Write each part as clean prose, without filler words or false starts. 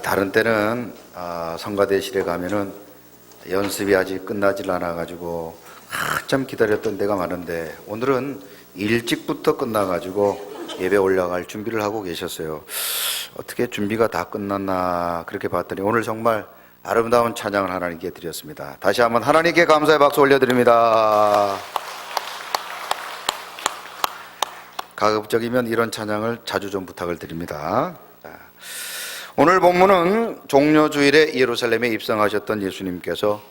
다른 때는 성가대실에 가면은 연습이 아직 끝나질 않아가지고 한참 기다렸던 데가 많은데 오늘은 일찍부터 끝나가지고 예배 올라갈 준비를 하고 계셨어요. 어떻게 준비가 다 끝났나 그렇게 봤더니 오늘 정말 아름다운 찬양을 하나님께 드렸습니다. 다시 한번 하나님께 감사의 박수 올려드립니다. 가급적이면 이런 찬양을 자주 좀 부탁을 드립니다. 오늘 본문은 종려주일에 예루살렘에 입성하셨던 예수님께서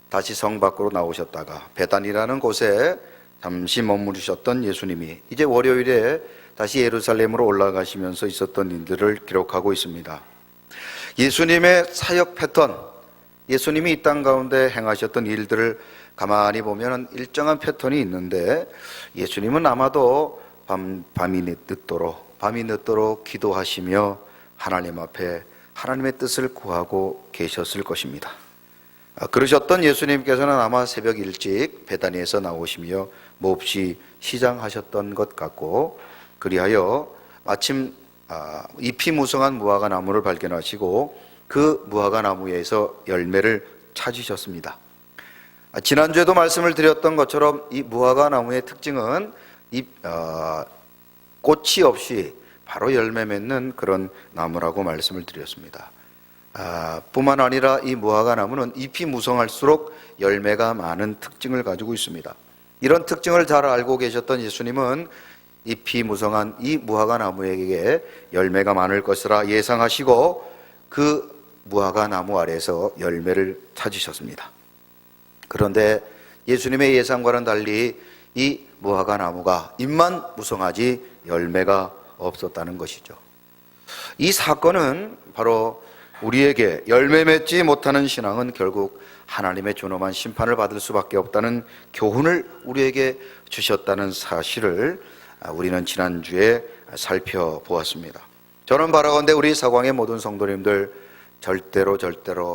다시 성 밖으로 나오셨다가 베단이라는 곳에 잠시 머무르셨던 예수님이 이제 월요일에 다시 예루살렘으로 올라가시면서 있었던 일들을 기록하고 있습니다. 예수님의 사역 패턴, 예수님이 이 땅 가운데 행하셨던 일들을 가만히 보면 일정한 패턴이 있는데 예수님은 아마도 밤이 늦도록 기도하시며 하나님 앞에 하나님의 뜻을 구하고 계셨을 것입니다. 그러셨던 예수님께서는 아마 새벽 일찍 베다니에서 나오시며 몹시 시장하셨던 것 같고, 그리하여 마침 잎이 무성한 무화과 나무를 발견하시고 그 무화과 나무에서 열매를 찾으셨습니다. 지난주에도 말씀을 드렸던 것처럼 이 무화과 나무의 특징은 꽃이 없이 바로 열매 맺는 그런 나무라고 말씀을 드렸습니다. 뿐만 아니라 이 무화과 나무는 잎이 무성할수록 열매가 많은 특징을 가지고 있습니다. 이런 특징을 잘 알고 계셨던 예수님은 잎이 무성한 이 무화과 나무에게 열매가 많을 것이라 예상하시고 그 무화과 나무 아래에서 열매를 찾으셨습니다. 그런데 예수님의 예상과는 달리 이 무화과 나무가 잎만 무성하지 열매가 없었다는 것이죠. 이 사건은 바로 우리에게 열매 맺지 못하는 신앙은 결국 하나님의 존엄한 심판을 받을 수밖에 없다는 교훈을 우리에게 주셨다는 사실을 우리는 지난주에 살펴보았습니다. 저는 바라건대 우리 사광의 모든 성도님들 절대로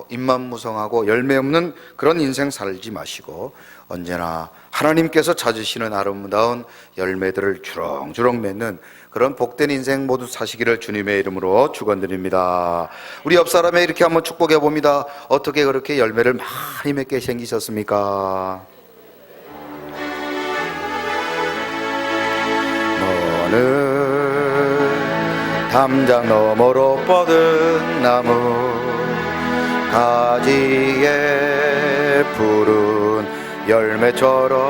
잎만 무성하고 열매 없는 그런 인생 살지 마시고 언제나 하나님께서 찾으시는 아름다운 열매들을 주렁주렁 맺는 그런 복된 인생 모두 사시기를 주님의 이름으로 축원드립니다. 우리 옆 사람에 이렇게 한번 축복해 봅니다. 어떻게 그렇게 열매를 많이 맺게 생기셨습니까? 너는 담장 너머로 뻗은 나무 가지에 푸른 열매처럼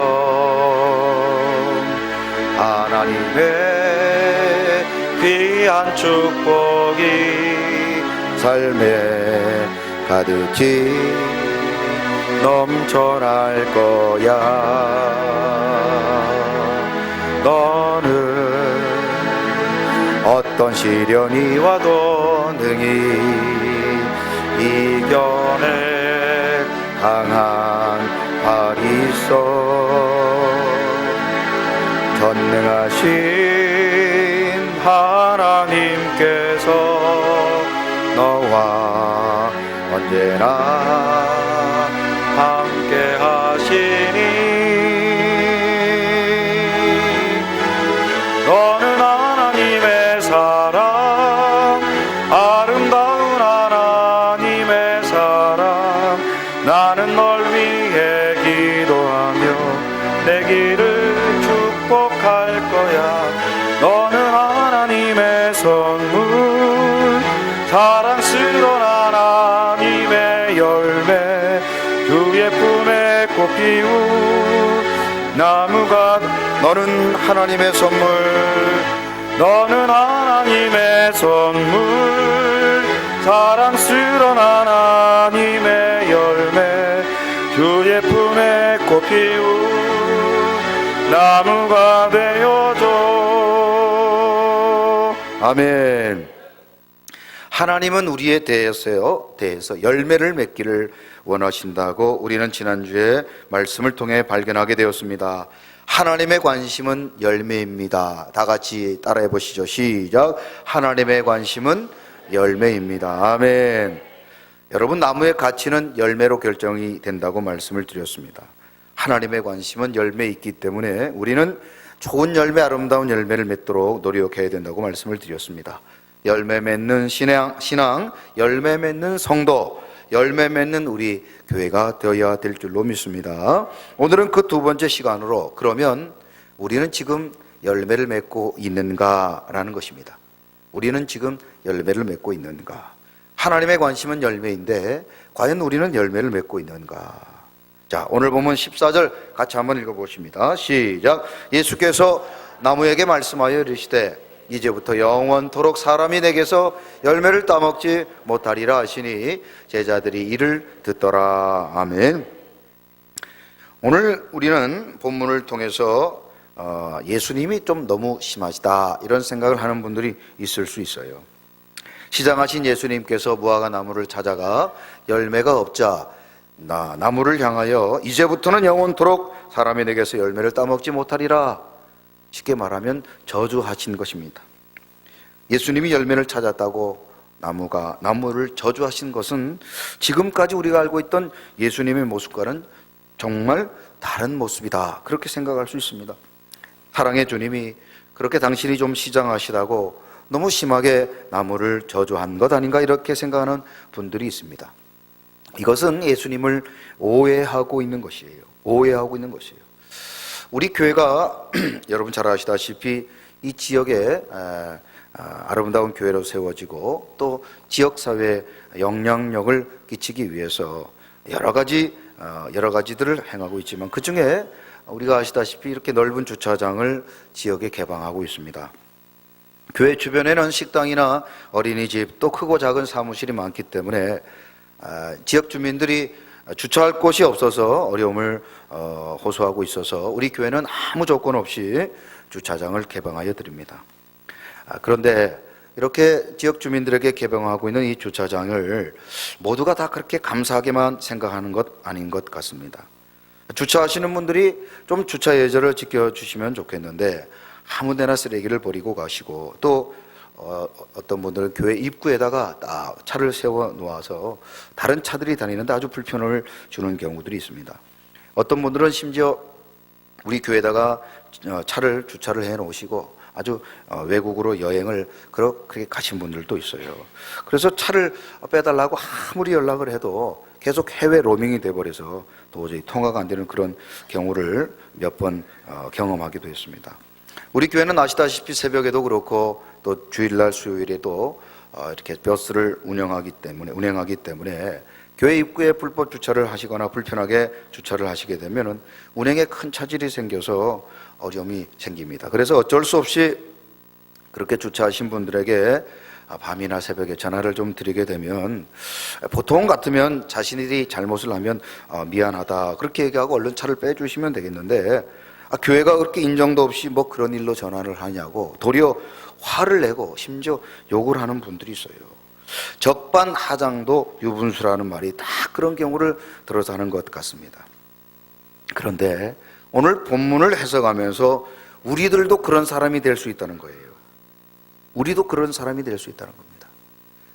하나님의 귀한 축복이 삶에 가득히 넘쳐날 거야. 너는 어떤 시련이 와도 능히 이겨낼 강한 발이 있어. 전능하신 하나님께서 너와 언제나 함께 하시니 너는 하나님의 사랑, 아름다운 하나님의 사랑. 나는 널 위해 기도하며 내 길을 축복할 거야. 너는 하나님의 선물, 사랑스러운 하나님의 열매, 주의 품에 꽃 피운 나무가. 너는 하나님의 선물, 너는 하나님의 선물, 사랑스러운 하나님의 열매, 주의 품에 꽃 피운 나무가 되어줘. 아멘. 하나님은 우리에 대해서 열매를 맺기를 원하신다고 우리는 지난주에 말씀을 통해 발견하게 되었습니다. 하나님의 관심은 열매입니다. 다 같이 따라해 보시죠. 시작. 하나님의 관심은 열매입니다. 아멘. 여러분, 나무의 가치는 열매로 결정이 된다고 말씀을 드렸습니다. 하나님의 관심은 열매에 있기 때문에 우리는 좋은 열매, 아름다운 열매를 맺도록 노력해야 된다고 말씀을 드렸습니다. 열매 맺는 신앙, 열매 맺는 성도, 열매 맺는 우리 교회가 되어야 될 줄로 믿습니다. 오늘은 그 두 번째 시간으로, 그러면 우리는 지금 열매를 맺고 있는가라는 것입니다. 우리는 지금 열매를 맺고 있는가? 하나님의 관심은 열매인데 과연 우리는 열매를 맺고 있는가? 자, 오늘 보면 14절 같이 한번 읽어보십니다. 시작. 예수께서 나무에게 말씀하여 이르시되 이제부터 영원토록 사람이 내게서 열매를 따먹지 못하리라 하시니 제자들이 이를 듣더라. 아멘. 오늘 우리는 본문을 통해서 예수님이 좀 너무 심하시다 이런 생각을 하는 분들이 있을 수 있어요. 시장하신 예수님께서 무화과 나무를 찾아가 열매가 없자 나무를 향하여 이제부터는 영원토록 사람이 내게서 열매를 따먹지 못하리라, 쉽게 말하면 저주하신 것입니다. 예수님이 열매를 찾았다고 나무를 저주하신 것은 지금까지 우리가 알고 있던 예수님의 모습과는 정말 다른 모습이다, 그렇게 생각할 수 있습니다. 사랑의 주님이 그렇게 당신이 좀 시장하시다고 너무 심하게 나무를 저주한 것 아닌가, 이렇게 생각하는 분들이 있습니다. 이것은 예수님을 오해하고 있는 것이에요. 오해하고 있는 것이에요. 우리 교회가 여러분 잘 아시다시피 이 지역에 아름다운 교회로 세워지고 또 지역사회에 영향력을 끼치기 위해서 여러 가지들을 행하고 있지만, 그 중에 우리가 아시다시피 이렇게 넓은 주차장을 지역에 개방하고 있습니다. 교회 주변에는 식당이나 어린이집, 또 크고 작은 사무실이 많기 때문에 지역 주민들이 주차할 곳이 없어서 어려움을 호소하고 있어서 우리 교회는 아무 조건 없이 주차장을 개방하여 드립니다. 그런데 이렇게 지역 주민들에게 개방하고 있는 이 주차장을 모두가 다 그렇게 감사하게만 생각하는 것 아닌 것 같습니다. 주차하시는 분들이 좀 주차 예절을 지켜주시면 좋겠는데 아무데나 쓰레기를 버리고 가시고, 또 어떤 분들은 교회 입구에다가 딱 차를 세워 놓아서 다른 차들이 다니는데 아주 불편을 주는 경우들이 있습니다. 어떤 분들은 심지어 우리 교회에다가 차를 주차를 해 놓으시고 아주 외국으로 여행을 그렇게 가신 분들도 있어요. 그래서 차를 빼달라고 아무리 연락을 해도 계속 해외 로밍이 돼버려서 도저히 통화가 안 되는 그런 경우를 몇 번 경험하기도 했습니다. 우리 교회는 아시다시피 새벽에도 그렇고 또 주일날 수요일에도 이렇게 버스를 운행하기 때문에 교회 입구에 불법 주차를 하시거나 불편하게 주차를 하시게 되면은 운행에 큰 차질이 생겨서 어려움이 생깁니다. 그래서 어쩔 수 없이 그렇게 주차하신 분들에게 밤이나 새벽에 전화를 좀 드리게 되면, 보통 같으면 자신이 잘못을 하면 미안하다 그렇게 얘기하고 얼른 차를 빼주시면 되겠는데, 교회가 그렇게 인정도 없이 뭐 그런 일로 전화를 하냐고 도리어 화를 내고 심지어 욕을 하는 분들이 있어요. 적반하장도 유분수라는 말이 다 그런 경우를 들어서 하는 것 같습니다. 그런데 오늘 본문을 해석하면서 우리들도 그런 사람이 될 수 있다는 거예요. 우리도 그런 사람이 될 수 있다는 겁니다.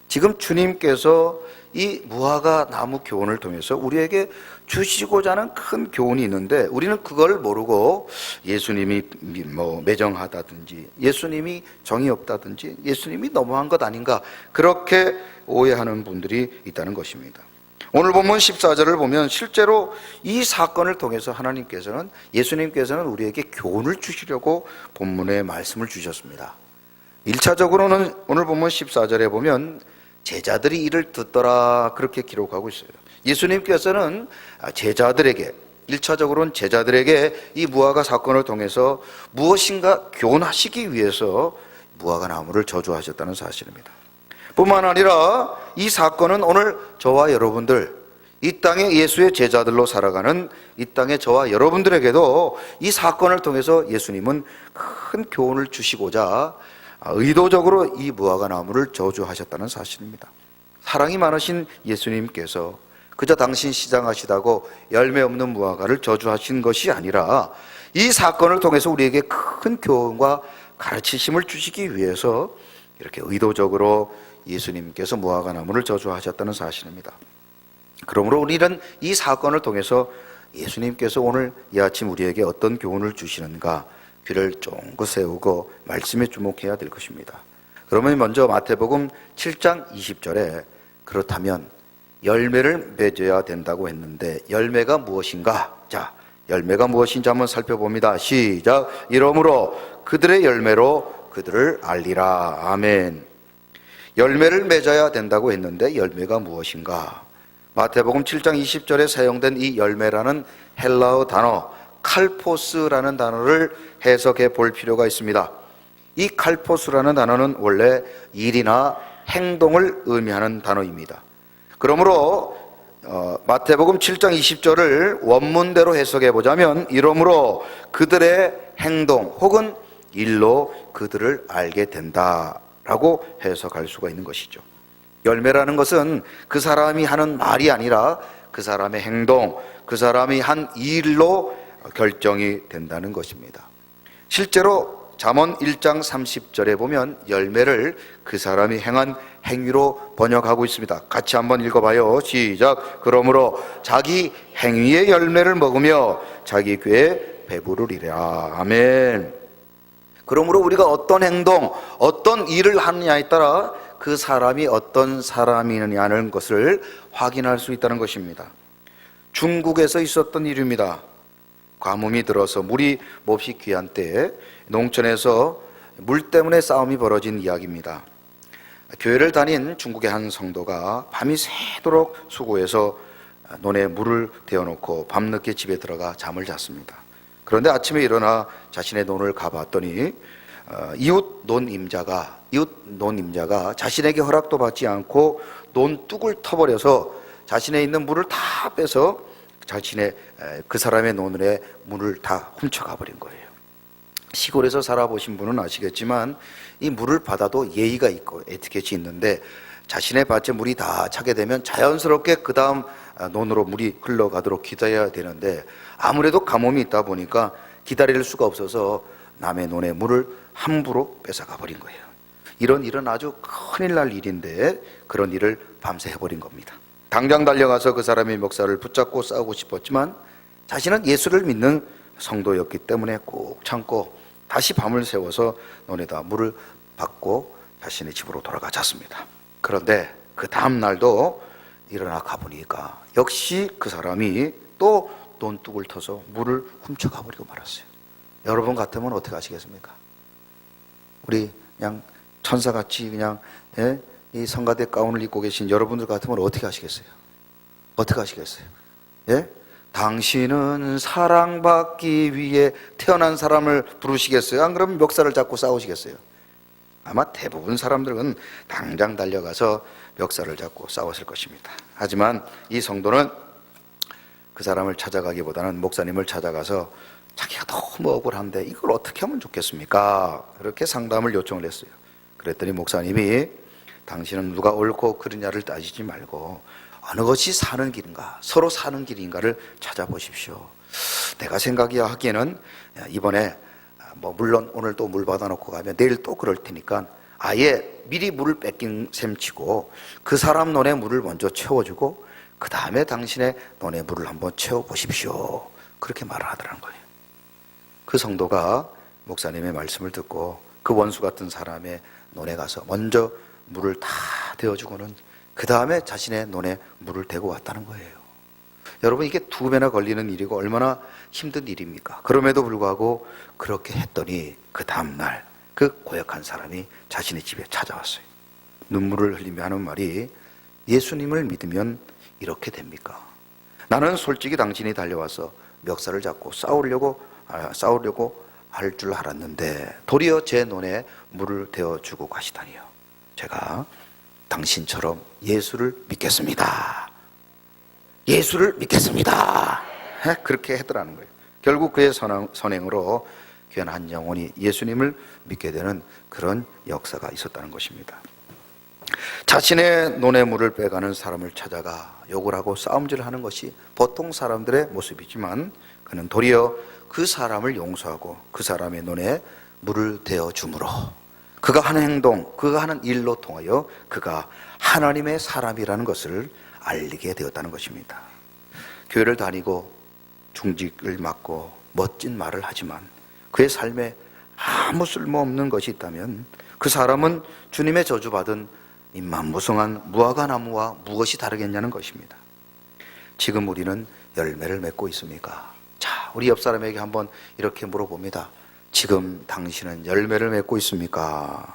지금 주님께서 이 무화과 나무 교훈을 통해서 우리에게 주시고자 하는 큰 교훈이 있는데, 우리는 그걸 모르고 예수님이 매정하다든지 예수님이 정이 없다든지 예수님이 너무한 것 아닌가, 그렇게 오해하는 분들이 있다는 것입니다. 오늘 본문 14절을 보면 실제로 이 사건을 통해서 예수님께서는 우리에게 교훈을 주시려고 본문에 말씀을 주셨습니다. 1차적으로는 오늘 본문 14절에 보면 제자들이 이를 듣더라, 그렇게 기록하고 있어요. 예수님께서는 제자들에게, 1차적으로는 제자들에게 이 무화과 사건을 통해서 무엇인가 교훈하시기 위해서 무화과 나무를 저주하셨다는 사실입니다. 뿐만 아니라 이 사건은 오늘 저와 여러분들, 이 땅에 예수의 제자들로 살아가는 이 땅의 저와 여러분들에게도 이 사건을 통해서 예수님은 큰 교훈을 주시고자 의도적으로 이 무화과 나무를 저주하셨다는 사실입니다. 사랑이 많으신 예수님께서 그저 당신 시장하시다고 열매 없는 무화과를 저주하신 것이 아니라 이 사건을 통해서 우리에게 큰 교훈과 가르치심을 주시기 위해서 이렇게 의도적으로 예수님께서 무화과 나무를 저주하셨다는 사실입니다. 그러므로 우리는 이 사건을 통해서 예수님께서 오늘 이 아침 우리에게 어떤 교훈을 주시는가 귀를 쫑긋 세우고 말씀에 주목해야 될 것입니다. 그러면 먼저 마태복음 7장 20절에 그렇다면 열매를 맺어야 된다고 했는데 열매가 무엇인가? 자, 열매가 무엇인지 한번 살펴봅니다. 시작. 이러므로 그들의 열매로 그들을 알리라. 아멘. 열매를 맺어야 된다고 했는데 열매가 무엇인가? 마태복음 7장 20절에 사용된 이 열매라는 헬라어 단어 칼포스라는 단어를 해석해 볼 필요가 있습니다. 이 칼포스라는 단어는 원래 일이나 행동을 의미하는 단어입니다. 그러므로 마태복음 7장 20절을 원문대로 해석해 보자면 이러므로 그들의 행동 혹은 일로 그들을 알게 된다라고 해석할 수가 있는 것이죠. 열매라는 것은 그 사람이 하는 말이 아니라 그 사람의 행동, 그 사람이 한 일로 결정이 된다는 것입니다. 실제로 잠언 1장 30절에 보면 열매를 그 사람이 행한 행위로 번역하고 있습니다. 같이 한번 읽어봐요. 시작. 그러므로 자기 행위의 열매를 먹으며 자기 꾀에 배부르리라. 아멘. 그러므로 우리가 어떤 행동, 어떤 일을 하느냐에 따라 그 사람이 어떤 사람이냐는 것을 확인할 수 있다는 것입니다. 중국에서 있었던 일입니다. 가뭄이 들어서 물이 몹시 귀한 때에 농촌에서 물 때문에 싸움이 벌어진 이야기입니다. 교회를 다닌 중국의 한 성도가 밤이 새도록 수고해서 논에 물을 데워놓고 밤늦게 집에 들어가 잠을 잤습니다. 그런데 아침에 일어나 자신의 논을 가봤더니 이웃 논임자가 자신에게 허락도 받지 않고 논둑을 터버려서 자신의 있는 물을 다 빼서 그 사람의 논에 물을 다 훔쳐가 버린 거예요. 시골에서 살아보신 분은 아시겠지만 이 물을 받아도 예의가 있고 에티켓이 있는데 자신의 밭에 물이 다 차게 되면 자연스럽게 그 다음 논으로 물이 흘러가도록 기다려야 되는데 아무래도 가뭄이 있다 보니까 기다릴 수가 없어서 남의 논에 물을 함부로 뺏어가 버린 거예요. 이런 일은 아주 큰일 날 일인데 그런 일을 밤새 해버린 겁니다. 당장 달려가서 그 사람의 멱살을 붙잡고 싸우고 싶었지만 자신은 예수를 믿는 성도였기 때문에 꼭 참고 다시 밤을 새워서 논에다 물을 받고 자신의 집으로 돌아가 잤습니다. 그런데 그 다음 날도 일어나 가보니까 역시 그 사람이 또 논둑을 터서 물을 훔쳐가 버리고 말았어요. 여러분 같으면 어떻게 하시겠습니까? 우리 그냥 천사같이 그냥 이 성가대 가운을 입고 계신 여러분들 같으면 어떻게 하시겠어요? 어떻게 하시겠어요? 예? 당신은 사랑받기 위해 태어난 사람을 부르시겠어요? 안 그러면 멱살을 잡고 싸우시겠어요? 아마 대부분 사람들은 당장 달려가서 멱살을 잡고 싸웠을 것입니다. 하지만 이 성도는 그 사람을 찾아가기보다는 목사님을 찾아가서 자기가 너무 억울한데 이걸 어떻게 하면 좋겠습니까? 그렇게 상담을 요청을 했어요. 그랬더니 목사님이 당신은 누가 옳고 그르냐를 따지지 말고 어느 것이 사는 길인가, 서로 사는 길인가를 찾아보십시오. 내가 생각하기에는 이번에 물론 오늘 또 물 받아놓고 가면 내일 또 그럴 테니까 아예 미리 물을 뺏긴 셈 치고 그 사람 논에 물을 먼저 채워주고 그 다음에 당신의 논에 물을 한번 채워보십시오. 그렇게 말을 하더라는 거예요. 그 성도가 목사님의 말씀을 듣고 그 원수 같은 사람의 논에 가서 먼저 물을 다 데워주고는 그 다음에 자신의 논에 물을 대고 왔다는 거예요. 여러분, 이게 2배나 걸리는 일이고 얼마나 힘든 일입니까? 그럼에도 불구하고 그렇게 했더니 그 다음날 그 고역한 사람이 자신의 집에 찾아왔어요. 눈물을 흘리며 하는 말이 예수님을 믿으면 이렇게 됩니까? 나는 솔직히 당신이 달려와서 멱살을 잡고 싸우려고 할 줄 알았는데 도리어 제 논에 물을 데워주고 가시다니요. 제가 당신처럼 예수를 믿겠습니다. 예수를 믿겠습니다. 그렇게 했더라는 거예요. 결국 그의 선행으로 귀한 한 영혼이 예수님을 믿게 되는 그런 역사가 있었다는 것입니다. 자신의 논의 물을 빼가는 사람을 찾아가 욕을 하고 싸움질을 하는 것이 보통 사람들의 모습이지만 그는 도리어 그 사람을 용서하고 그 사람의 논에 물을 대어줌으로 그가 하는 행동, 그가 하는 일로 통하여 그가 하나님의 사람이라는 것을 알리게 되었다는 것입니다. 교회를 다니고 중직을 맡고 멋진 말을 하지만 그의 삶에 아무 쓸모없는 것이 있다면 그 사람은 주님의 저주받은 임만무성한 무화과 나무와 무엇이 다르겠냐는 것입니다. 지금 우리는 열매를 맺고 있습니까? 자, 우리 옆 사람에게 한번 이렇게 물어봅니다. 지금 당신은 열매를 맺고 있습니까?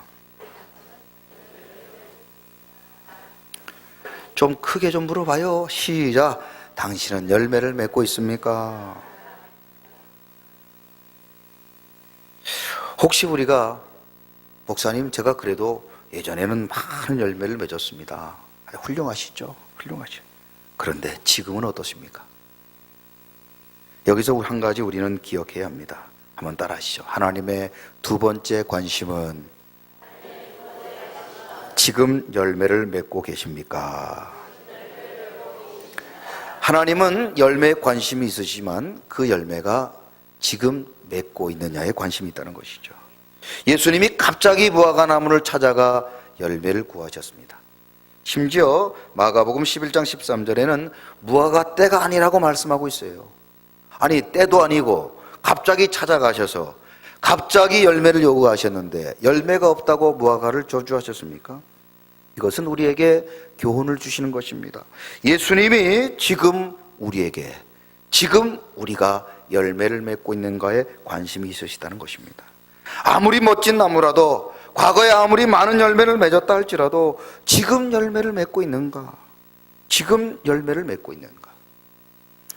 좀 크게 좀 물어봐요. 시작. 당신은 열매를 맺고 있습니까? 혹시 우리가 목사님, 제가 그래도 예전에는 많은 열매를 맺었습니다. 훌륭하시죠? 훌륭하죠. 그런데 지금은 어떠십니까? 여기서 한 가지 우리는 기억해야 합니다. 한번 따라 하시죠. 하나님의 두 번째 관심은 지금 열매를 맺고 계십니까? 하나님은 열매에 관심이 있으시지만 그 열매가 지금 맺고 있느냐에 관심이 있다는 것이죠. 예수님이 갑자기 무화과 나무를 찾아가 열매를 구하셨습니다. 심지어 마가복음 11장 13절에는 무화과 때가 아니라고 말씀하고 있어요. 아니, 때도 아니고 갑자기 찾아가셔서 갑자기 열매를 요구하셨는데 열매가 없다고 무화과를 저주하셨습니까? 이것은 우리에게 교훈을 주시는 것입니다. 예수님이 지금 우리에게, 지금 우리가 열매를 맺고 있는가에 관심이 있으시다는 것입니다. 아무리 멋진 나무라도, 과거에 아무리 많은 열매를 맺었다 할지라도 지금 열매를 맺고 있는가? 지금 열매를 맺고 있는가?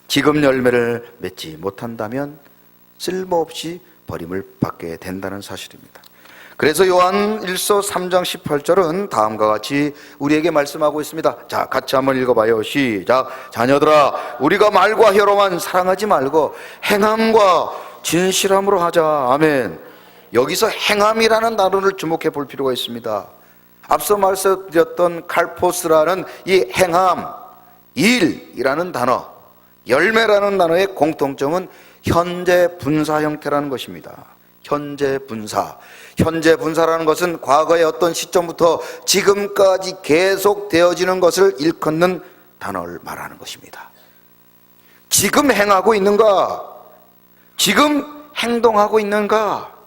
지금 열매를 맺지 못한다면 쓸모없이 버림을 받게 된다는 사실입니다. 그래서 요한 1서 3장 18절은 다음과 같이 우리에게 말씀하고 있습니다. 자, 같이 한번 읽어봐요. 시작. 자녀들아, 우리가 말과 혀로만 사랑하지 말고 행함과 진실함으로 하자. 아멘. 여기서 행함이라는 단어를 주목해 볼 필요가 있습니다. 앞서 말씀드렸던 칼포스라는 이 행함, 일이라는 단어, 열매라는 단어의 공통점은 현재 분사 형태라는 것입니다. 현재 분사. 현재 분사라는 것은 과거의 어떤 시점부터 지금까지 계속 되어지는 것을 일컫는 단어를 말하는 것입니다. 지금 행하고 있는가? 지금 행동하고 있는가?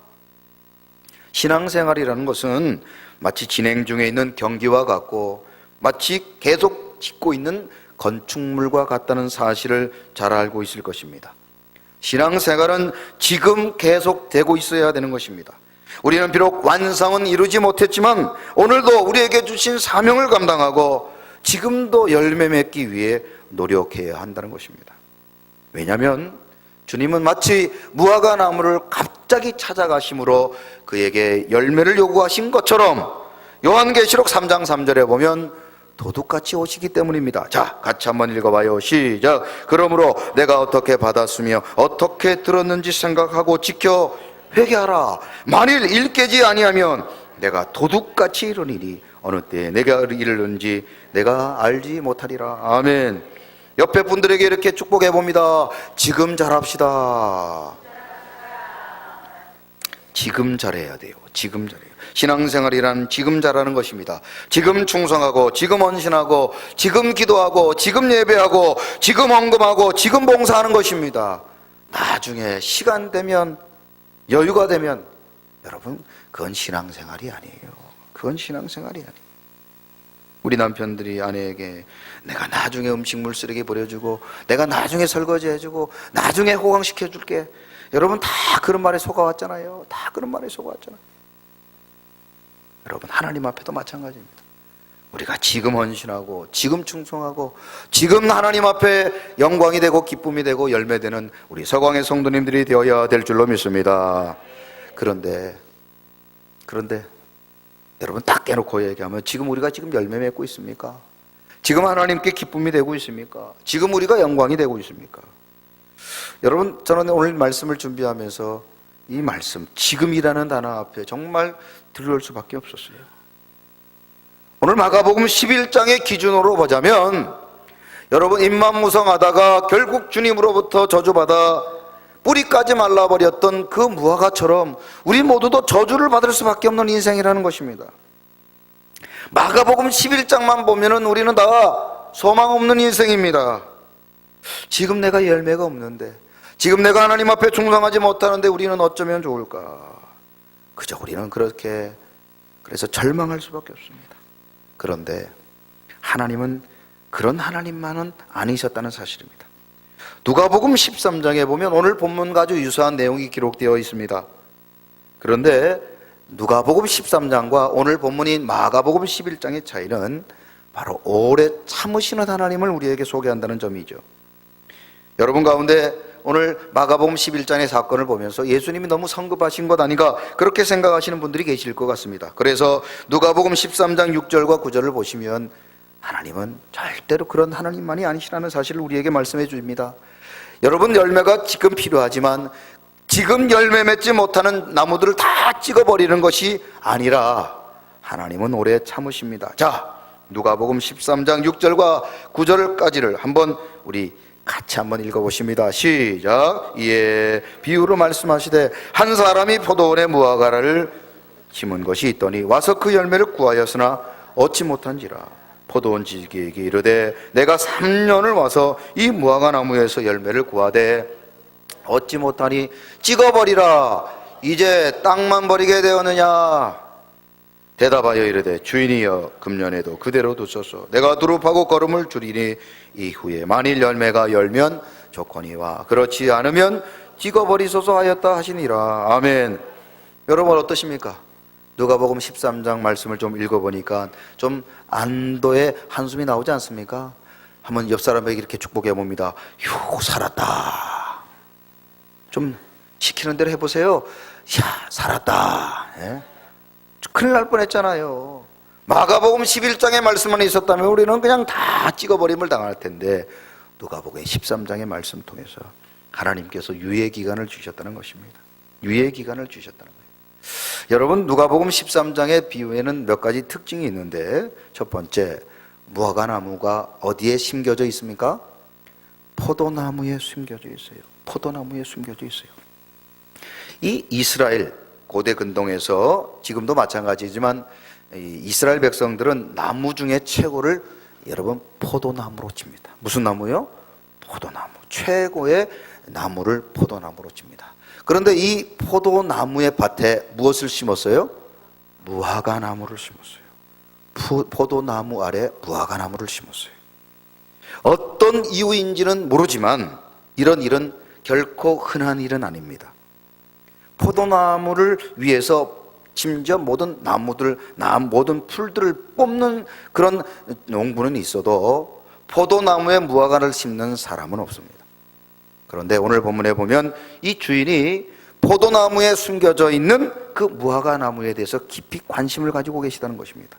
신앙생활이라는 것은 마치 진행 중에 있는 경기와 같고 마치 계속 짓고 있는 건축물과 같다는 사실을 잘 알고 있을 것입니다. 신앙생활은 지금 계속 되고 있어야 되는 것입니다. 우리는 비록 완성은 이루지 못했지만 오늘도 우리에게 주신 사명을 감당하고 지금도 열매 맺기 위해 노력해야 한다는 것입니다. 왜냐하면 주님은 마치 무화과 나무를 갑자기 찾아가심으로 그에게 열매를 요구하신 것처럼 요한계시록 3장 3절에 보면 도둑같이 오시기 때문입니다. 자, 같이 한번 읽어봐요. 시작. 그러므로 내가 어떻게 받았으며 어떻게 들었는지 생각하고 지켜 회개하라. 만일 일깨지 아니하면 내가 도둑같이 이르리니 어느 때에 내가 이르는지 내가 알지 못하리라. 아멘. 옆에 분들에게 이렇게 축복해 봅니다. 지금 잘합시다. 지금 잘해야 돼요. 지금 잘해요. 신앙생활이란 지금 잘하는 것입니다. 지금 충성하고 지금 헌신하고 지금 기도하고 지금 예배하고 지금 헌금하고 지금 봉사하는 것입니다. 나중에 시간 되면, 여유가 되면, 여러분, 그건 신앙생활이 아니에요. 그건 신앙생활이 아니에요. 우리 남편들이 아내에게 내가 나중에 음식물 쓰레기 버려주고 내가 나중에 설거지 해주고 나중에 호강시켜줄게, 여러분 다 그런 말에 속아왔잖아요. 다 그런 말에 속아왔잖아요. 여러분, 하나님 앞에도 마찬가지입니다. 우리가 지금 헌신하고 지금 충성하고 지금 하나님 앞에 영광이 되고 기쁨이 되고 열매되는 우리 서광의 성도님들이 되어야 될 줄로 믿습니다. 그런데 여러분, 딱 깨놓고 얘기하면 지금 우리가 지금 열매 맺고 있습니까? 지금 하나님께 기쁨이 되고 있습니까? 지금 우리가 영광이 되고 있습니까? 여러분, 저는 오늘 말씀을 준비하면서 이 말씀, 지금이라는 단어 앞에 정말 들러올 수밖에 없었어요. 오늘 마가복음 11장의 기준으로 보자면 여러분, 임만무성하다가 결국 주님으로부터 저주받아 뿌리까지 말라버렸던 그 무화과처럼 우리 모두도 저주를 받을 수밖에 없는 인생이라는 것입니다. 마가복음 11장만 보면은 우리는 다 소망 없는 인생입니다. 지금 내가 열매가 없는데, 지금 내가 하나님 앞에 충성하지 못하는데 우리는 어쩌면 좋을까? 그저 우리는 그렇게 그래서 절망할 수밖에 없습니다. 그런데 하나님은 그런 하나님만은 아니셨다는 사실입니다. 누가복음 13장에 보면 오늘 본문과 아주 유사한 내용이 기록되어 있습니다. 그런데 누가복음 13장과 오늘 본문인 마가복음 11장의 차이는 바로 오래 참으시는 하나님을 우리에게 소개한다는 점이죠. 여러분 가운데 오늘 마가복음 11장의 사건을 보면서 예수님이 너무 성급하신 것 아닌가 그렇게 생각하시는 분들이 계실 것 같습니다. 그래서 누가복음 13장 6절과 9절을 보시면 하나님은 절대로 그런 하나님만이 아니시라는 사실을 우리에게 말씀해 줍니다. 여러분, 열매가 지금 필요하지만 지금 열매 맺지 못하는 나무들을 다 찍어버리는 것이 아니라 하나님은 오래 참으십니다. 자, 누가복음 13장 6절과 9절까지를 한번 우리 같이 한번 읽어보십니다. 시작. 이에 비유로 말씀하시되 한 사람이 포도원에 무화과를 심은 것이 있더니 와서 그 열매를 구하였으나 얻지 못한지라. 포도원 지기에게 이르되 내가 3년을 와서 이 무화과 나무에서 열매를 구하되 얻지 못하니 찍어버리라. 이제 땅만 버리게 되었느냐. 대답하여 이르되 주인이여 금년에도 그대로 두소서. 내가 두릅하고 거름을 줄이니 이후에 만일 열매가 열면 좋거니와 그렇지 않으면 찍어버리소서 하였다 하시니라. 아멘. 여러분 어떠십니까? 누가복음 13장 말씀을 좀 읽어보니까 좀 안도의 한숨이 나오지 않습니까? 한번 옆 사람에게 이렇게 축복해 봅니다. 휴, 살았다. 좀 시키는 대로 해보세요. 야, 살았다. 예? 큰일 날 뻔했잖아요. 마가복음 11장의 말씀만 있었다면 우리는 그냥 다 찍어버림을 당할 텐데 누가복음 13장의 말씀 통해서 하나님께서 유예 기간을 주셨다는 것입니다. 유예 기간을 주셨다는 거예요. 여러분, 누가복음 13장의 비유에는 몇 가지 특징이 있는데 첫 번째, 무화과 나무가 어디에 심겨져 있습니까? 포도나무에 숨겨져 있어요. 포도나무에 숨겨져 있어요. 이 이스라엘 고대 근동에서 지금도 마찬가지지만 이스라엘 백성들은 나무 중에 최고를 여러분 포도나무로 칩니다. 무슨 나무요? 포도나무. 최고의 나무를 포도나무로 칩니다. 그런데 이 포도나무의 밭에 무엇을 심었어요? 무화과 나무를 심었어요. 포도나무 아래 무화과 나무를 심었어요. 어떤 이유인지는 모르지만 이런 일은 결코 흔한 일은 아닙니다. 포도나무를 위해서 심지어 모든 나무들, 모든 풀들을 뽑는 그런 농부는 있어도 포도나무에 무화과를 심는 사람은 없습니다. 그런데 오늘 본문에 보면 이 주인이 포도나무에 숨겨져 있는 그 무화과 나무에 대해서 깊이 관심을 가지고 계시다는 것입니다.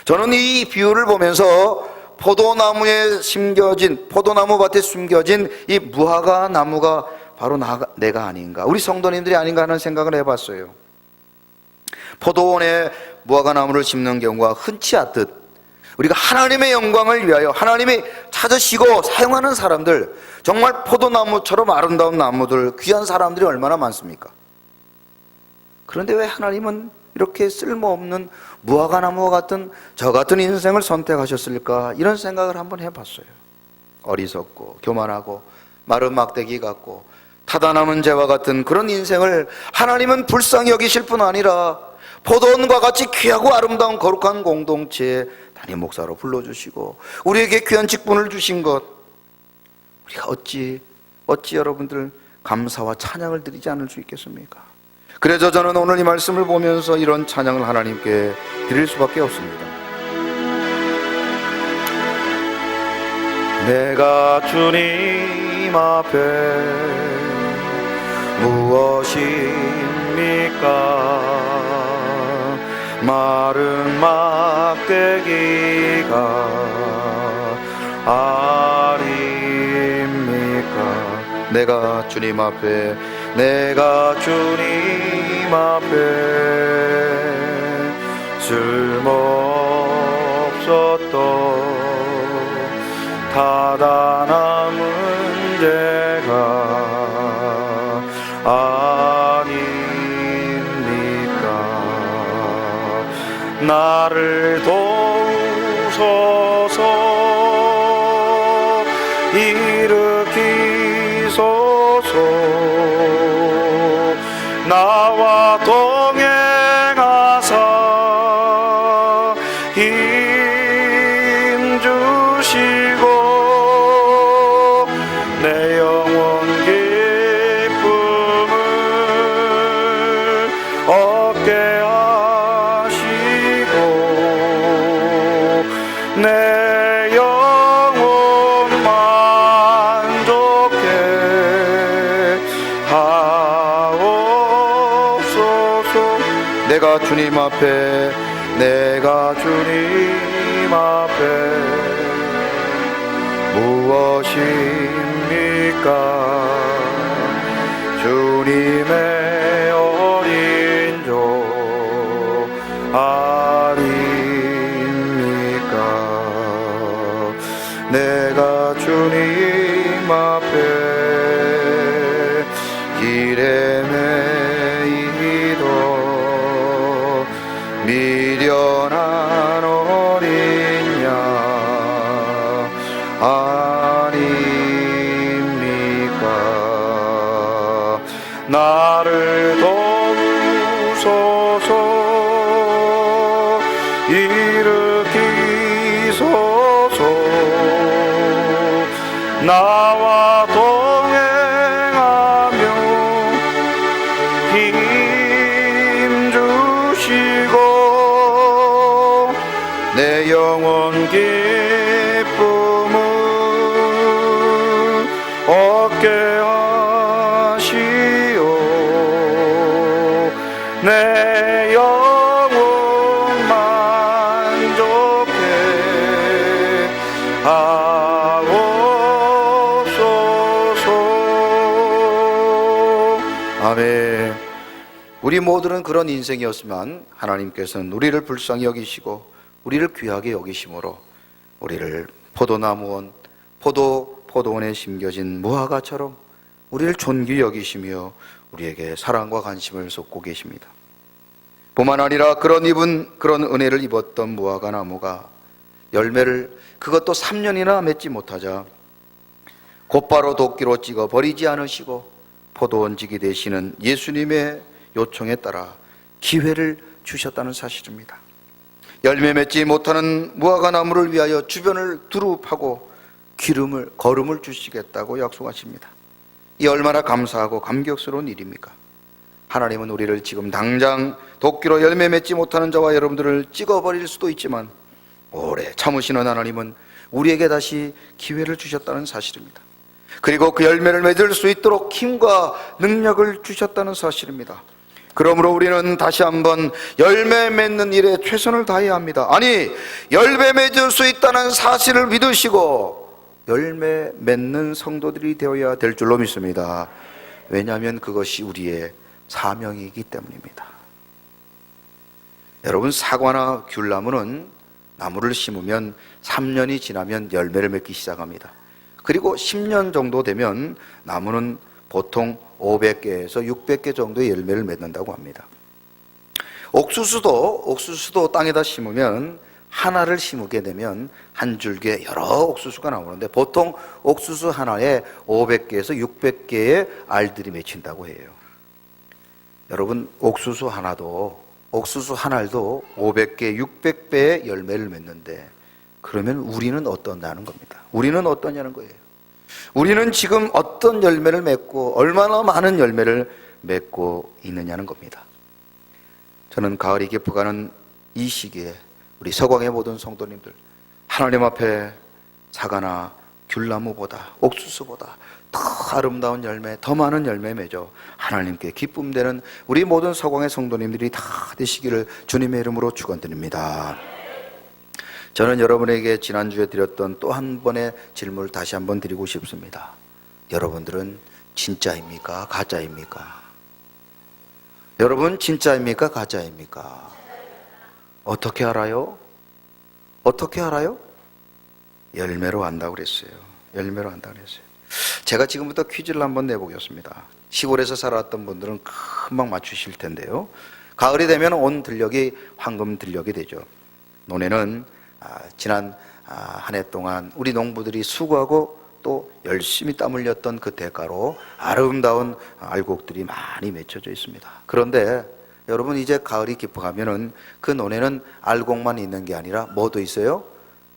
저는 이 비유를 보면서 포도나무에 심겨진, 포도나무 밭에 숨겨진 이 무화과 나무가 바로 내가 아닌가, 우리 성도님들이 아닌가 하는 생각을 해봤어요. 포도원에 무화과 나무를 심는 경우가 흔치 않듯 우리가 하나님의 영광을 위하여 하나님이 찾으시고 사용하는 사람들, 정말 포도나무처럼 아름다운 나무들, 귀한 사람들이 얼마나 많습니까? 그런데 왜 하나님은 이렇게 쓸모없는 무화과 나무와 같은 저 같은 인생을 선택하셨을까? 이런 생각을 한번 해봤어요. 어리석고 교만하고 마른 막대기 같고 타다남은 재와 같은 그런 인생을 하나님은 불쌍히 여기실 뿐 아니라 포도원과 같이 귀하고 아름다운 거룩한 공동체에 담임 목사로 불러주시고 우리에게 귀한 직분을 주신 것, 우리가 어찌 여러분들 감사와 찬양을 드리지 않을 수 있겠습니까? 그래서 저는 오늘 이 말씀을 보면서 이런 찬양을 하나님께 드릴 수밖에 없습니다. 내가 주님 앞에 무엇입니까? 마른 막대기가 아닙니까? 내가 주님 앞에 쓸모없었던 타다남은 제가 아닙니까? 나를 도우소서, 일으키소서, 나와 동행하사 내가 주님 앞에 무엇입니까? 주님의 어린 종 아닙니까? 내가 주님 앞에 길에 매이도 미련한 어린 양 아닙니까? 나를 도우소서 일으키소서 나와 동행하며 힘 주시고 내 영혼 기쁨을 얻게 하시오 내 영혼 만족해 하옵소서. 아멘. 우리 모두는 그런 인생이었지만 하나님께서는 우리를 불쌍히 여기시고 우리를 귀하게 여기심으로 우리를 포도나무원, 포도원에 심겨진 무화과처럼 우리를 존귀 여기시며 우리에게 사랑과 관심을 쏟고 계십니다. 뿐만 아니라 그런 은혜를 입었던 무화과 나무가 열매를 그것도 3년이나 맺지 못하자 곧바로 도끼로 찍어 버리지 않으시고 포도원직이 되시는 예수님의 요청에 따라 기회를 주셨다는 사실입니다. 열매 맺지 못하는 무화과 나무를 위하여 주변을 두루 파고 거름을 주시겠다고 약속하십니다. 이 얼마나 감사하고 감격스러운 일입니까? 하나님은 우리를 지금 당장 도끼로 열매 맺지 못하는 저와 여러분들을 찍어버릴 수도 있지만 오래 참으시는 하나님은 우리에게 다시 기회를 주셨다는 사실입니다. 그리고 그 열매를 맺을 수 있도록 힘과 능력을 주셨다는 사실입니다. 그러므로 우리는 다시 한번 열매 맺는 일에 최선을 다해야 합니다. 아니, 열매 맺을 수 있다는 사실을 믿으시고 열매 맺는 성도들이 되어야 될 줄로 믿습니다. 왜냐하면 그것이 우리의 사명이기 때문입니다. 여러분, 사과나 귤나무는 나무를 심으면 3년이 지나면 열매를 맺기 시작합니다. 그리고 10년 정도 되면 나무는 보통 500개에서 600개 정도의 열매를 맺는다고 합니다. 옥수수도 땅에다 심으면 하나를 심게 되면 한 줄기에 여러 옥수수가 나오는데 보통 옥수수 하나에 500개에서 600개의 알들이 맺힌다고 해요. 여러분, 옥수수 하나도 500개, 600배의 열매를 맺는데 그러면 우리는 어떠냐는 겁니다. 우리는 어떠냐는 거예요. 우리는 지금 어떤 열매를 맺고 얼마나 많은 열매를 맺고 있느냐는 겁니다. 저는 가을이 깊어가는 이 시기에 우리 서광의 모든 성도님들, 하나님 앞에 사과나 귤나무보다, 옥수수보다 더 아름다운 열매, 더 많은 열매 맺어 하나님께 기쁨되는 우리 모든 서광의 성도님들이 다 되시기를 주님의 이름으로 축원드립니다. 저는 여러분에게 지난주에 드렸던 또 한 번의 질문을 다시 한번 드리고 싶습니다. 여러분들은 진짜입니까? 가짜입니까? 여러분 진짜입니까? 가짜입니까? 어떻게 알아요? 어떻게 알아요? 열매로 안다고 그랬어요. 열매로 안다고 그랬어요. 제가 지금부터 퀴즈를 한번 내보겠습니다. 시골에서 살아왔던 분들은 금방 맞추실 텐데요. 가을이 되면 온 들녘이 황금 들녘이 되죠. 논에는 지난 한 해 동안 우리 농부들이 수고하고 또 열심히 땀 흘렸던 그 대가로 아름다운 알곡들이 많이 맺혀져 있습니다. 그런데 여러분, 이제 가을이 깊어가면은 그 논에는 알곡만 있는 게 아니라 뭐도 있어요?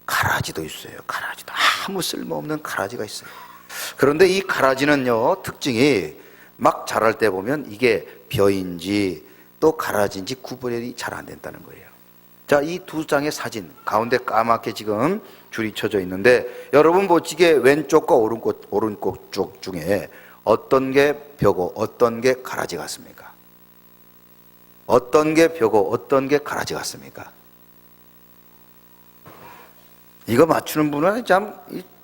가라지도 있어요. 가라지도. 아무 쓸모없는 가라지가 있어요. 그런데 이 가라지는요, 특징이 막 자랄 때 보면 이게 벼인지 또 가라지인지 구분이 잘 안 된다는 거예요. 자, 이 두 장의 사진 가운데 까맣게 지금 줄이 쳐져 있는데 여러분 보시기에 왼쪽과 오른쪽 쪽 중에 어떤 게 벼고 어떤 게 가라지 같습니까? 어떤 게 벼고 어떤 게 가라지 같습니까? 이거 맞추는 분은 참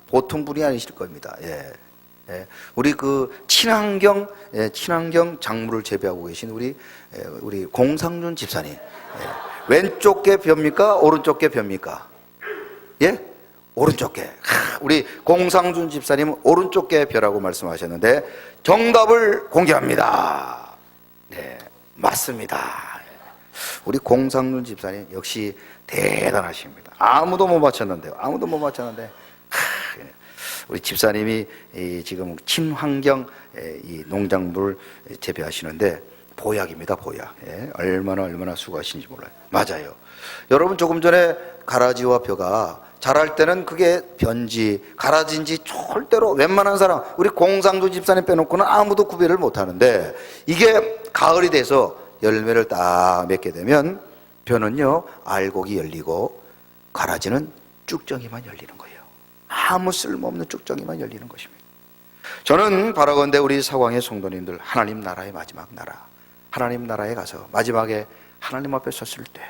보통 분이 아니실 겁니다. 예. 예. 우리 그 친환경 작물을 재배하고 계신 우리 공상준 집사님. 예. 왼쪽 게 벼입니까? 오른쪽 게 벼입니까? 예? 오른쪽 게. 우리 공상준 집사님은 오른쪽 게 벼라고 말씀하셨는데 정답을 공개합니다. 네, 맞습니다. 우리 공상준 집사님 역시 대단하십니다. 아무도 못 맞췄는데요. 우리 집사님이 지금 친환경 이 농작물을 재배하시는데 보약입니다, 보약. 예, 얼마나 수고하시는지 몰라요. 맞아요. 여러분, 조금 전에 가라지와 벼가 자랄 때는 그게 벼인지 가라지인지 절대로 웬만한 사람, 우리 공상도 집사님 빼놓고는 아무도 구별을 못 하는데, 이게 가을이 돼서 열매를 딱 맺게 되면 벼는요 알곡이 열리고 가라지는 쭉정이만 열리는 거예요. 아무 쓸모없는 쭉정이만 열리는 것입니다. 저는 바라건대 우리 사광의 성도님들, 하나님 나라의 마지막 나라, 하나님 나라에 가서 마지막에 하나님 앞에 섰을 때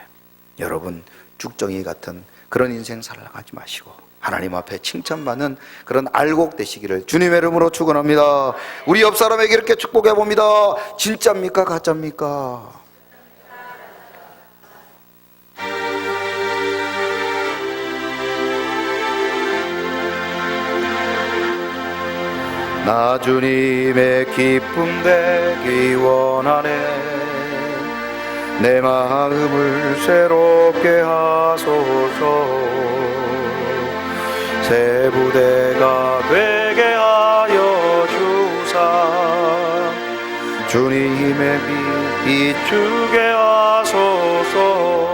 여러분 쭉정이 같은 그런 인생 살아가지 마시고 하나님 앞에 칭찬받는 그런 알곡 되시기를 주님의 이름으로 축원합니다. 우리 옆 사람에게 이렇게 축복해 봅니다. 진짜입니까? 가짜입니까? 나 주님의 기쁨 되기 원하네. 내 마음을 새롭게 하소서. 새 부대가 되게 하여 주사. 주님의 빛 비추게 하소서.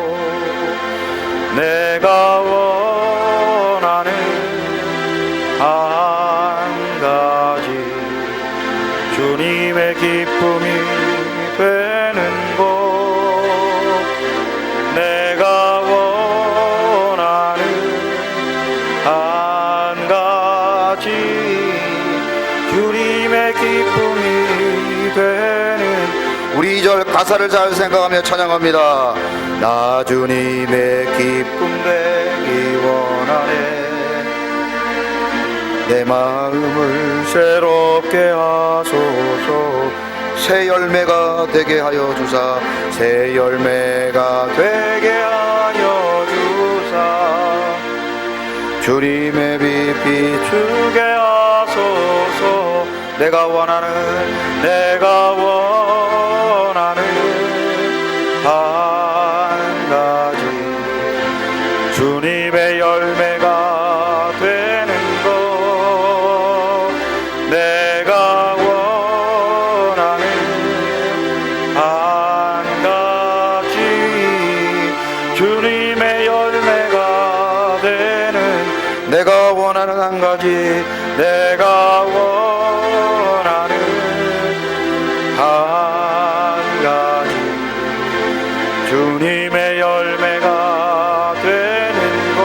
내가 원하는 한 가지, 주님의 기쁨이 되는 것. 내가 원하는 한 가지, 주님의 기쁨이 되는. 우리 2절 가사를 잘 생각하며 찬양합니다. 나 주님의 기쁨 되기 원하네. 내 마음을 새롭게 하소서. 새 열매가 되게 하여 주사. 새 열매가 되게 하여 주사. 주님의 빛 비추게 하소서. 내가 원하는 한 가지, 주님의 열매가 되는 것. 내가 원하는 한 가지, 주님의 열매가 되는. 내가 원하는 한 가지, 내가 원하는 한 가지, 주님의 열매가 되는 것.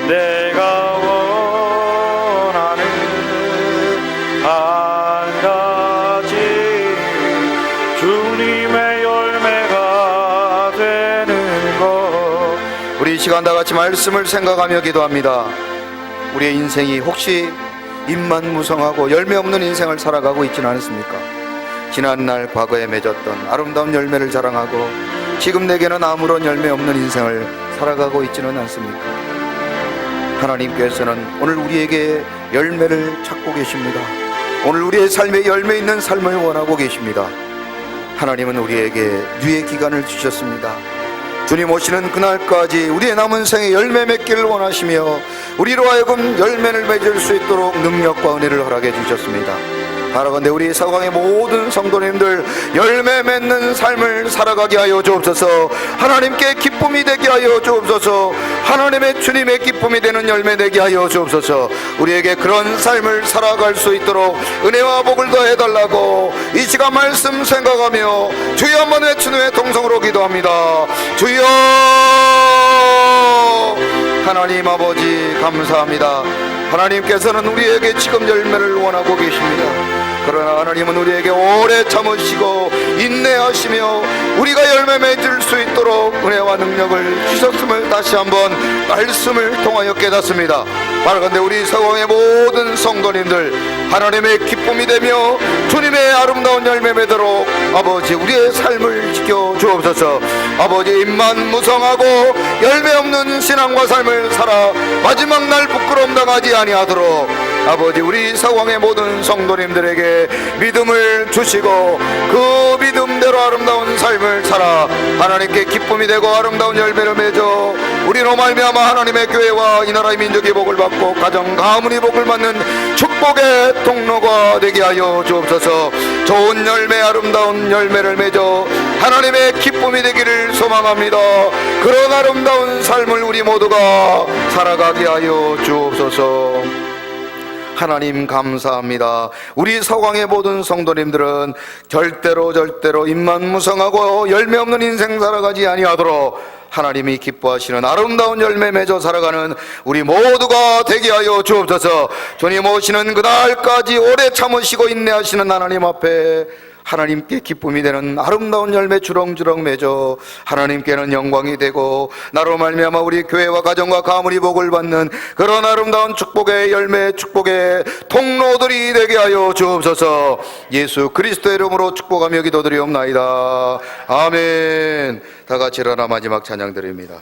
내가 원하는 한 가지, 주님의 열매가 되는 것. 우리 이 시간 다 같이 말씀을 생각하며 기도합니다. 우리의 인생이 혹시 입만 무성하고 열매 없는 인생을 살아가고 있지는 않습니까? 지난날 과거에 맺었던 아름다운 열매를 자랑하고 지금 내게는 아무런 열매 없는 인생을 살아가고 있지는 않습니까? 하나님께서는 오늘 우리에게 열매를 찾고 계십니다. 오늘 우리의 삶에 열매 있는 삶을 원하고 계십니다. 하나님은 우리에게 유예 기간을 주셨습니다. 주님 오시는 그날까지 우리의 남은 생에 열매 맺기를 원하시며 우리로 하여금 열매를 맺을 수 있도록 능력과 은혜를 허락해 주셨습니다. 바라건대 우리 사광의 모든 성도님들 열매 맺는 삶을 살아가게 하여 주옵소서. 하나님께 기쁨이 되게 하여 주옵소서. 하나님의 주님의 기쁨이 되는 열매 되게 하여 주옵소서. 우리에게 그런 삶을 살아갈 수 있도록 은혜와 복을 더해달라고 이 시간 말씀 생각하며 주여 한번 외친 후에 동성으로 기도합니다. 주여. 하나님 아버지 감사합니다. 하나님께서는 우리에게 지금 열매를 원하고 계십니다. 그러나 하나님은 우리에게 오래 참으시고 인내하시며 우리가 열매 맺을 수 있도록 은혜와 능력을 주셨음을 다시 한번 말씀을 통하여 깨닫습니다. 바라건대 우리 서강의 모든 성도님들 하나님의 기쁨이 되며 주님의 아름다운 열매 맺도록 아버지 우리의 삶을 지켜 주옵소서. 아버지 입만 무성하고 열매 없는 신앙과 삶을 살아 마지막 날 부끄러움 당하지 아니하도록 아버지 우리 서강의 모든 성도님들에게 믿음을 주시고 그 믿음대로 아름다운 삶을 살아 하나님께 기쁨이 되고 아름다운 열매를 맺어 우리로 말미암아 하나님의 교회와 이 나라의 민족의 복을 받고 가정 가문이 복을 받는 축복의 통로가 되게 하여 주옵소서. 좋은 열매 아름다운 열매를 맺어 하나님의 기쁨이 되기를 소망합니다. 그런 아름다운 삶을 우리 모두가 살아가게 하여 주옵소서. 하나님 감사합니다. 우리 서강의 모든 성도님들은 절대로 입만 무성하고 열매 없는 인생 살아가지 아니하도록 하나님이 기뻐하시는 아름다운 열매 맺어 살아가는 우리 모두가 되게 하여 주옵소서. 주님 오시는 그날까지 오래 참으시고 인내하시는 하나님 앞에 하나님께 기쁨이 되는 아름다운 열매 주렁주렁 맺어 하나님께는 영광이 되고 나로 말미암아 우리 교회와 가정과 가문이 복을 받는 그런 아름다운 축복의 열매 축복의 통로들이 되게 하여 주옵소서. 예수 그리스도의 이름으로 축복하며 기도드리옵나이다. 아멘. 다 같이 일어나 마지막 찬양 드립니다.